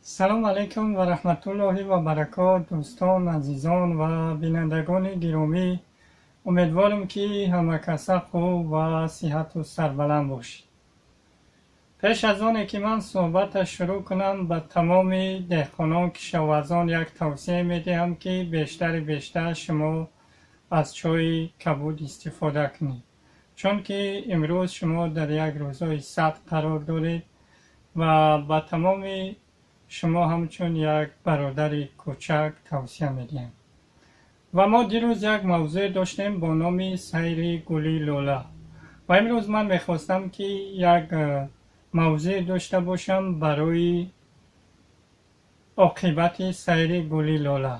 سلام علیکم و رحمت الله و برکات دوستان عزیزان و بینندگان گرامی. امیدوارم که همه کسا خوب و صحت و سربلند باشید. پیش از آنه که من صحبت شروع کنم به تمام دهقانان کشاورزان یک توصیه میدهم که بیشتر شما از چای کبود استفاده کنید، چون که امروز شما در یک روزای سخت قرار دارید و با تمام شما همچون یک برادر کوچک توصیه میدیم. و ما دیروز یک موضوع داشتیم با نام سیر گلی لاله و امروز من میخواستم که یک موضوع داشته باشم برای عاقبت سیر گلی لاله.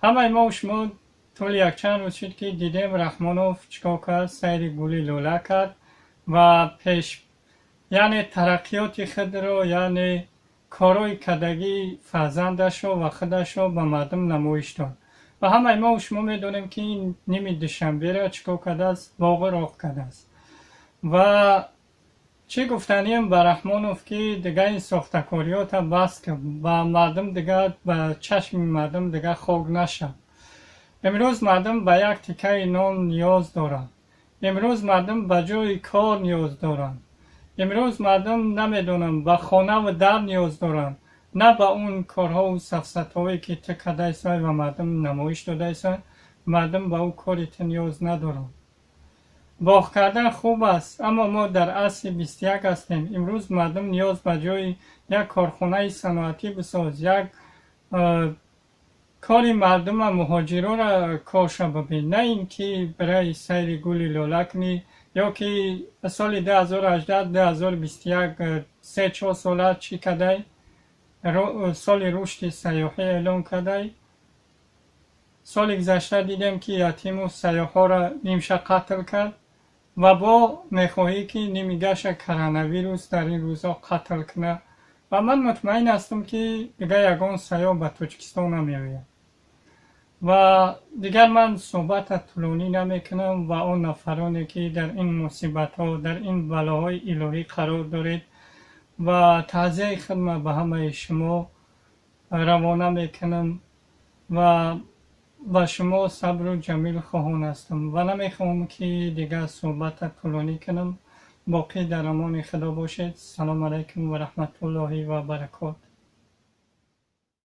همه ما و شما طول یک چند روز شد که دیدیم رحمانوف چکار کرد، سیر گلی لاله کرد و پیش یعنی ترقیات خود را یعنی کارای کدگی فرزندش و خودش را به مردم نمایش داد و همه ما و شما میدونیم که این نیمه دوشنبه را چکار کرده است، باغ راه کرده است و چه گفتنیم به رحمانوف که دیگه این ساختکاریات بس که با مردم دیگه به چشم مردم دیگه خوگ نشد. امروز مردم به یک تکه نان نیاز دارند، امروز مردم به جای کار نیاز دارند، امروز مردم نمیدونم به خانه و در نیاز دارن، نه به اون کارها و سفسطهایی که تو کرده ایسای و مردم نمایش داده ایسای. مردم به اون کاریت نیاز ندارن. باغ کردن خوب است، اما ما در عصر 21 هستیم. امروز مردم نیاز به جای یک کارخانه صنعتی بساز، یک کاری مردم مهاجران را کارش ببین، نه اینکه برای سیر گلی لاله کنی یا که سال 2018-2021 3-4 ساله چی کده، سال رشد سیاحی اعلام کده. سال گذشته دیدم که یتیم و سیاح ها را نیمشه قتل کرد و با میخواهی که نیمگش کرونا ویروس در این روزا قتل کنه و من مطمئن هستم که دیگه یگان سیاح به تاجیکستان نمیآید. و دیگر من صحبت طولانی نمی کنم و آن نفرانی که در این مصیبت ها در این بلاهای الهی قرار دارید و تعزیه خدمت به همه شما روانه می کنم و با شما صبر و جمیل خواهان هستم و نمی خواهم که دیگر صحبت طولانی کنم. باقی در امان خدا باشید. سلام علیکم و رحمت الله و برکات.